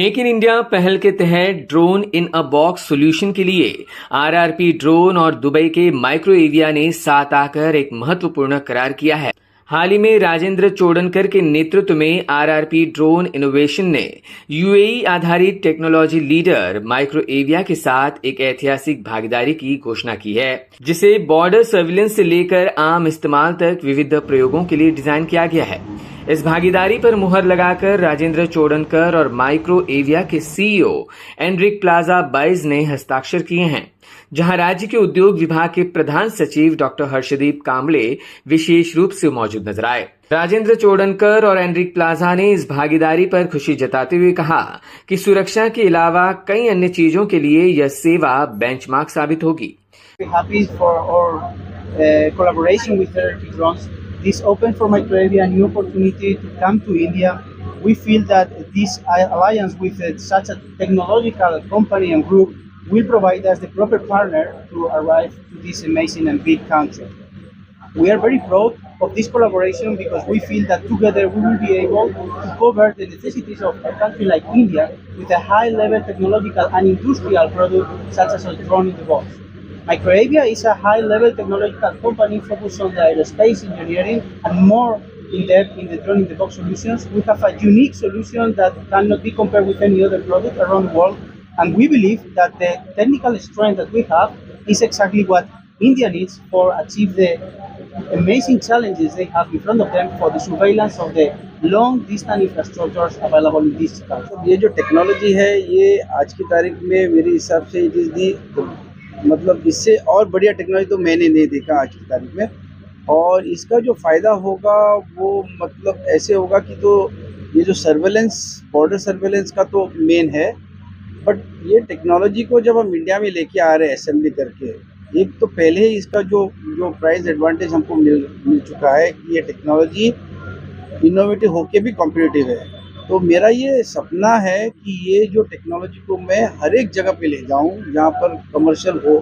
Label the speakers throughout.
Speaker 1: Make in India पहल के तहत ड्रोन इन अ बॉक्स सॉल्यूशन के लिए आरआरपी ड्रोन और दुबई के माइक्रोएविया ने साथ आकर एक महत्वपूर्ण करार किया है। हाल ही में राजेंद्र चोडनकर के नेतृत्व में आरआरपी ड्रोन इनोवेशन ने यूएई आधारित टेक्नोलॉजी लीडर माइक्रोएविया के साथ एक ऐतिहासिक भागीदारी की घोषणा की है, जिसे बॉर्डर सर्विलेंस से लेकर आम इस्तेमाल तक विविध प्रयोगों के लिए डिजाइन किया गया है। इस भागीदारी पर मुहर लगाकर राजेंद्र चोडनकर और माइक्रोएविया के सीईओ एनरिक प्लाजा बाइज ने हस्ताक्षर किए हैं, जहां राज्य के उद्योग विभाग के प्रधान सचिव डॉक्टर हर्षदीप कांबले विशेष रूप से मौजूद नजर आए। राजेंद्र चोडनकर और एनरिक प्लाजा ने इस भागीदारी पर खुशी जताते हुए कहा कि सुरक्षा के अलावा कई अन्य चीजों के लिए यह सेवा बेंचमार्क साबित होगी।
Speaker 2: Collaboration with Therapy Drones. This opened for Microevia a new opportunity to come to India. We feel that this alliance with such a technological company and group will provide us the proper partner to arrive to this amazing and big country. We are very proud of this collaboration because we feel that together we will be able to cover the necessities of a country like India with a high-level technological and industrial product such as a drone in the box. Microevia is a high-level technological company focused on the aerospace engineering and more in-depth in the drone-in-the-box solutions. We have a unique solution that cannot be compared with any other product around the world, and we believe that the technical strength that we have is exactly what India needs for achieve the amazing challenges they have in front of them for the surveillance of the long-distance infrastructures available in this country.
Speaker 3: ये जो technology है, ये आज की तारीख में मेरे हिसाब से इट इज़ दी मतलब इससे और बढ़िया टेक्नोलॉजी तो मैंने नहीं देखा आज की तारीख में। और इसका जो फ़ायदा होगा वो मतलब ऐसे होगा कि तो ये जो सर्वेलेंस, बॉर्डर सर्वेलेंस का तो मेन है, बट ये टेक्नोलॉजी को जब हम इंडिया में लेके आ रहे हैं असेंबली करके, एक तो पहले ही इसका जो प्राइस एडवांटेज हमको मिल चुका है कि ये टेक्नोलॉजी इनोवेटिव होके भी कॉम्पिटिटिव है। तो मेरा ये सपना है कि ये जो टेक्नोलॉजी को मैं हर एक जगह पे ले जाऊं जहाँ पर कमर्शियल हो,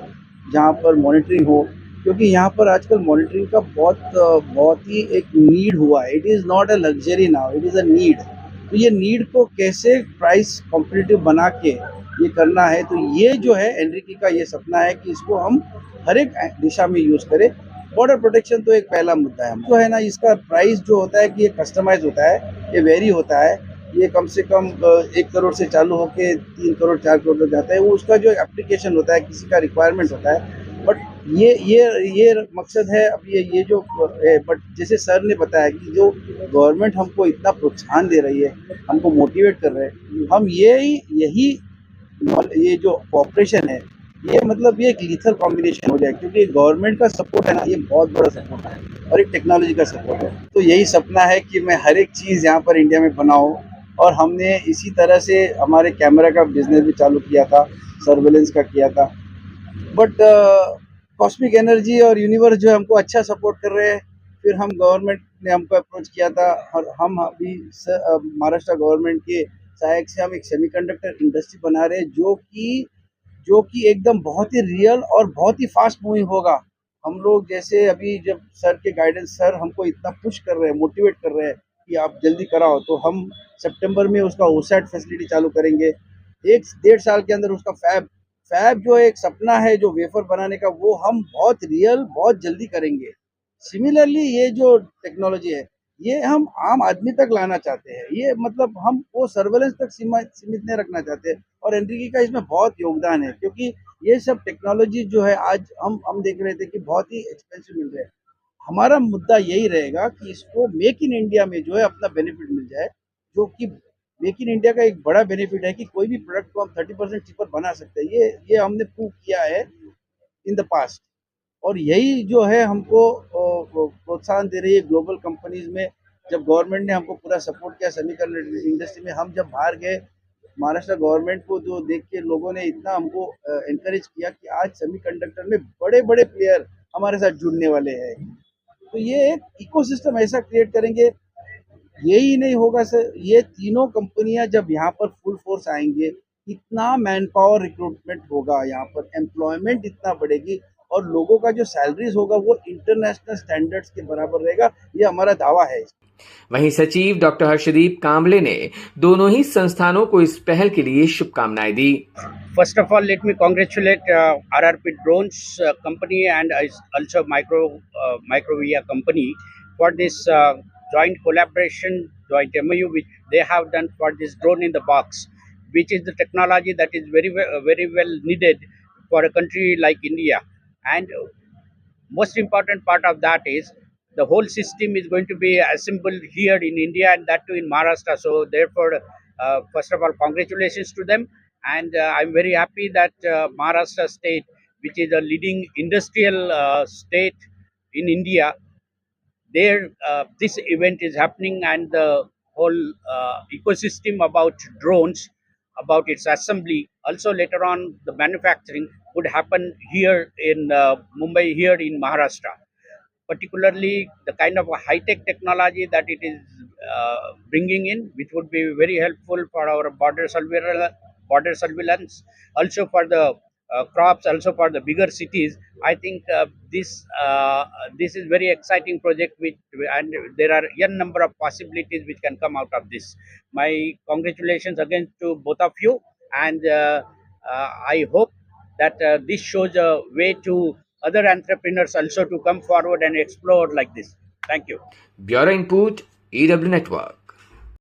Speaker 3: जहाँ पर मॉनिटरिंग हो, क्योंकि यहाँ पर आजकल मॉनिटरिंग का बहुत ही एक नीड हुआ है। It is not a luxury now, it is a need. तो ये नीड को कैसे प्राइस कॉम्पिटिटिव बना के ये करना है, तो ये जो है एनरिकी का ये सपना है कि इसको हम हर एक दिशा में यूज़ करें। बॉर्डर प्रोटेक्शन तो एक पहला मुद्दा है। जो है ना, इसका प्राइस जो होता है कि ये कस्टमाइज होता है, ये वेरी होता है। ये कम से कम 1 करोड़ से चालू होके 3 करोड़ 4 करोड़ तक जाता है। वो उसका जो एप्लीकेशन होता है, किसी का रिक्वायरमेंट होता है। बट ये मकसद है अब ये जो है। बट जैसे सर ने बताया कि जो गवर्नमेंट हमको इतना प्रोत्साहन दे रही है, हमको मोटिवेट कर रहे हैं, हम यही ये जो कॉपरेशन है, ये मतलब ये एक लीथल कॉम्बिनेशन हो जाए, क्योंकि गवर्नमेंट का सपोर्ट है ना, ये बहुत बड़ा सपोर्ट है और एक टेक्नोलॉजी का सपोर्ट है। तो यही सपना है कि मैं हर एक चीज़ यहाँ पर इंडिया में बनाऊँ। और हमने इसी तरह से हमारे कैमरा का बिजनेस भी चालू किया था, सर्वेलेंस का किया था। बट कॉस्मिक एनर्जी और यूनिवर्स जो हमको अच्छा सपोर्ट कर रहे हैं। फिर हम गवर्नमेंट ने हमको अप्रोच किया था और हम अभी महाराष्ट्र गवर्नमेंट के सहायक से हम एक सेमीकंडक्टर इंडस्ट्री बना रहे हैं, जो कि एकदम बहुत ही रियल और बहुत ही फास्ट मूविंग होगा। हम लोग जैसे अभी जब सर के गाइडेंस, सर हमको इतना पुश कर रहे हैं, मोटिवेट कर रहे हैं कि आप जल्दी कराओ, तो हम सितंबर में उसका ओसैट फैसिलिटी चालू करेंगे। 1-1.5 साल के अंदर उसका फैब जो एक सपना है जो वेफर बनाने का, वो हम बहुत रियल बहुत जल्दी करेंगे। सिमिलरली ये जो टेक्नोलॉजी है, ये हम आम आदमी तक लाना चाहते हैं। ये मतलब हम वो सर्वेलेंस तक सीमित नहीं रखना चाहते। और एनरिकी का इसमें बहुत योगदान है, क्योंकि ये सब टेक्नोलॉजी जो है आज हम देख रहे थे कि बहुत ही एक्सपेंसिव मिल रहे हैं। हमारा मुद्दा यही रहेगा कि इसको मेक इन इंडिया में जो है अपना बेनिफिट मिल जाए, जो कि मेक इन इंडिया का एक बड़ा बेनिफिट है कि कोई भी प्रोडक्ट को हम 30% चीपर बना सकते हैं। ये हमने प्रूव किया है इन द पास्ट। और यही जो है हमको प्रोत्साहन दे रही है ग्लोबल कंपनीज में। जब गवर्नमेंट ने हमको पूरा सपोर्ट किया सेमीकंडक्टर इंडस्ट्री में, हम जब बाहर गए, महाराष्ट्र गवर्नमेंट को जो देख के लोगों ने इतना हमको एनकरेज किया कि आज सेमीकंडक्टर में बड़े बड़े प्लेयर हमारे साथ जुड़ने वाले हैं। तो ये एक इकोसिस्टम ऐसा क्रिएट करेंगे। यही नहीं होगा सर, ये तीनों कंपनियां जब यहाँ पर फुल फोर्स आएंगे, इतना मैन पावर रिक्रूटमेंट होगा, यहाँ पर एम्प्लॉयमेंट इतना बढ़ेगी। और लोगों का जो सैलरीज होगा वो इंटरनेशनल स्टैंडर्ड्स के बराबर रहेगा, ये हमारा दावा है।
Speaker 1: वहीं सचिव डॉक्टर हर्षदीप कांबले ने दोनों ही संस्थानों को इस पहल के लिए शुभकामनाएं दी।
Speaker 4: First of all, let me congratulate RRP Drones company and also Microvia company for this joint collaboration, joint MOU which they have done for this drone in the box, which is the technology that is very well needed for a country like India. And most important part of that is the whole system is going to be assembled here in India and that too in Maharashtra. So therefore, first of all, congratulations to them. And I'm very happy that Maharashtra state, which is a leading industrial state in India, there this event is happening and the whole ecosystem about drones, about its assembly, also later on the manufacturing would happen here in Mumbai, here in Maharashtra. Particularly the kind of a high-tech technology that it is bringing in, which would be very helpful for our border surveillance, also for the crops, also for the bigger cities. I think this is very exciting project, and there are n number of possibilities which can come out of this. My congratulations again to both of you, and I hope that this shows a way to other entrepreneurs also to come forward and explore like this. Thank you.
Speaker 1: Bureau input EW network.